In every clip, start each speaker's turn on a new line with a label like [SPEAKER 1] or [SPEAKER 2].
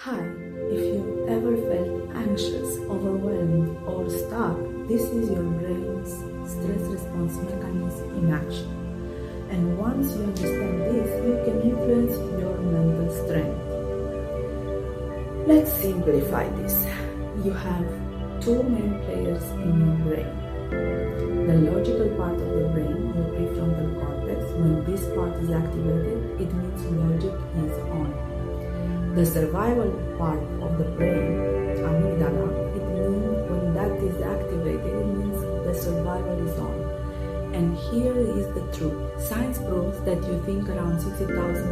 [SPEAKER 1] Hi, if you ever felt anxious, overwhelmed, or stuck, this is your brain's stress response mechanism in action. And once you understand this, you can influence your mental strength. Let's simplify this. You have two main players in your brain. The logical part of the brain, your prefrontal cortex, when this part is activated, it means logic is on. The survival part of the brain, amygdala, it means when that is activated, it means the survival is on. And here is the truth. Science proves that you think around 60,000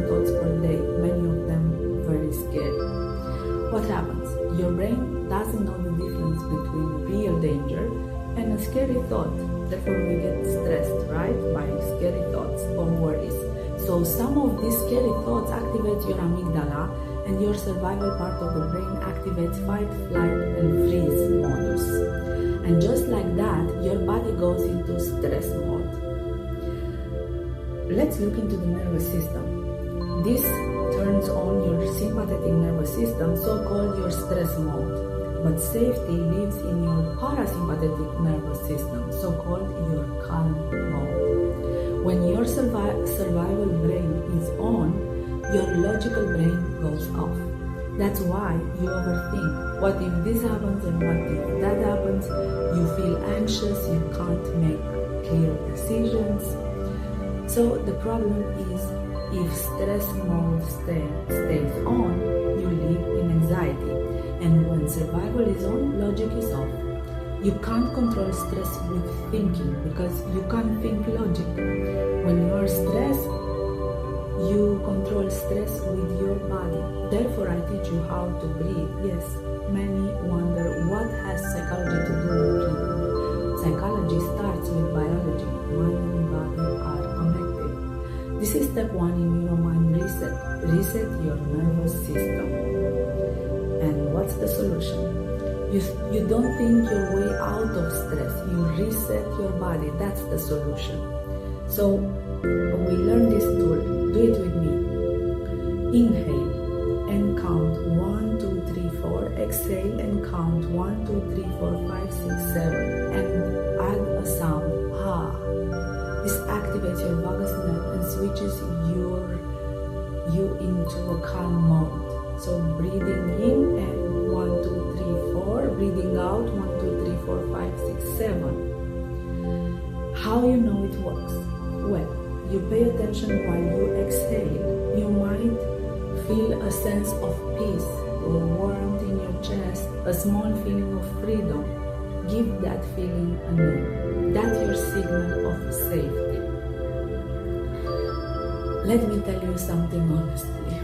[SPEAKER 1] thoughts per day, many of them very scary. What happens? Your brain doesn't know the difference between real danger and a scary thought. Therefore, we get stressed, right, by scary thoughts or worries. So some of these scary thoughts activate your amygdala, and your survival part of the brain activates fight, flight, and freeze modus. And just like that, your body goes into stress mode. Let's look into the nervous system. This turns on your sympathetic nervous system, so-called your stress mode. But safety lives in your parasympathetic nervous system, so-called your calm mode. When your survival brain is on, your logical brain goes off. That's why you overthink. What if this happens and what if that happens? You feel anxious, you can't make clear decisions. So the problem is, if stress mode stays on, you live in anxiety. And when survival is on, logic is off. You can't control stress with thinking because you can't think logic. When you are stressed, you control stress with your body. Therefore, I teach you how to breathe. Yes, many wonder what has psychology to do with breathing. Psychology starts with biology. Mind and body are connected. This is step 1 in NeuroMind reset. Reset your nervous system. And what's the solution? You don't think your way out of stress. You reset your body. That's the solution. So we learn this tool. Do it with me. Inhale and count 1, 2, 3, 4. Exhale and count 1, 2, 3, 4, 5, 6, 7. And add a sound. Ha. This activates your vagus nerve and switches you into a calm mode. So breathing in and 1, 2, 3, 4. Breathing out 1, 2, 3, 4, 5, 6, 7. How you know it works? Well, you pay attention while you exhale. You might feel a sense of peace or warmth in your chest, a small feeling of freedom. Give that feeling a name. That's your signal of safety. Let me tell you something honestly.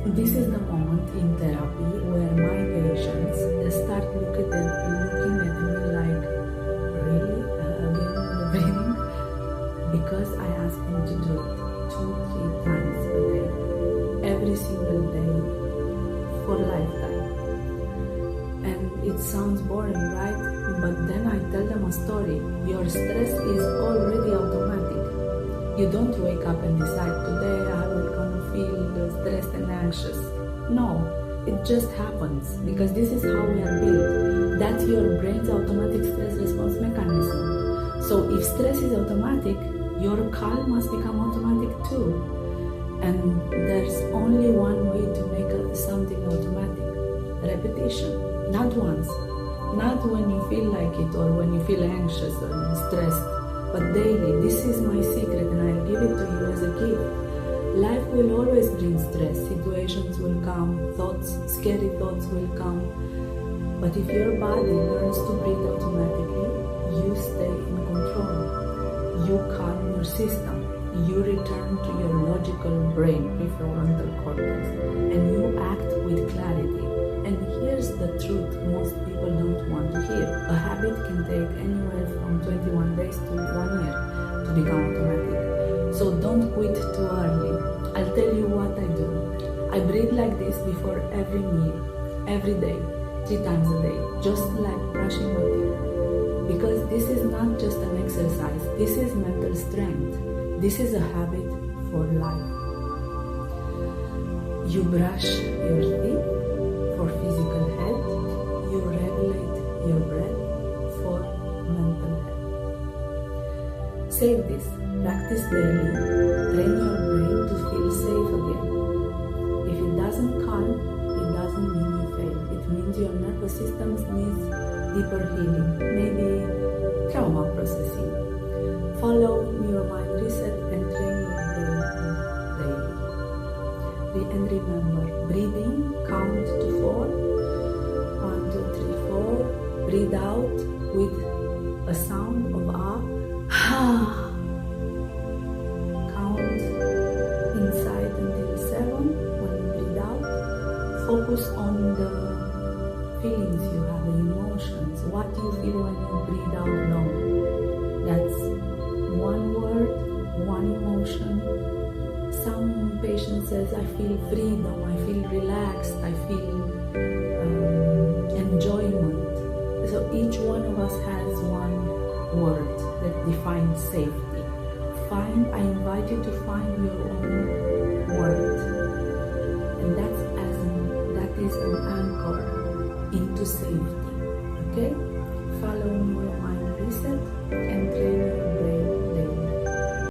[SPEAKER 1] This is the moment in therapy where my patients start looking at me like, really? Again, the breathing? Because I ask them to do it 2-3 times a day, every single day, for a lifetime. And it sounds boring, right? But then I tell them a story. Your stress is already automatic. You don't wake up and decide, today I will gonna feel stressed and anxious. No, it just happens because this is how we are built. That's your brain's automatic stress response mechanism. So if stress is automatic, your calm must become automatic too. And there's only one way to make something automatic. Repetition. Not once. Not when you feel like it or when you feel anxious or stressed. But daily. This is my secret and I'll give it to you as a gift. Life will always bring stress. Situations will come. Scary thoughts will come. But if your body learns to breathe automatically, you stay in control. You calm your system. You return to your logical brain, prefrontal cortex, and you act with clarity. And here's the truth most people don't want to hear. A habit can take anywhere from 21 days to 1 year to become automatic. So don't quit too early. I'll tell you what I do. I breathe like this before every meal, every day, 3 times a day, just like brushing my teeth. Because this is not just an exercise, this is mental strength. This is a habit for life. You brush your teeth Save this. Practice daily. Train your brain to feel safe again. If it doesn't calm, it doesn't mean you failed. It means your nervous system needs deeper healing, maybe trauma processing. Follow your mind reset and train your brain daily. And remember, breathing, count to 4. 1, 2, 3, 4. Breathe out with a sound of ah. Count inside until 7. When you breathe out, focus on the feelings you have, the emotions. What do you feel when you breathe out long? That's one word, one emotion. Some patient says, I feel freedom, I feel relaxed, I feel enjoyment. So each one of us has one word that defines safety. I invite you to find your own word. And that is an anchor into safety. Okay? Follow your mind reset and train your brain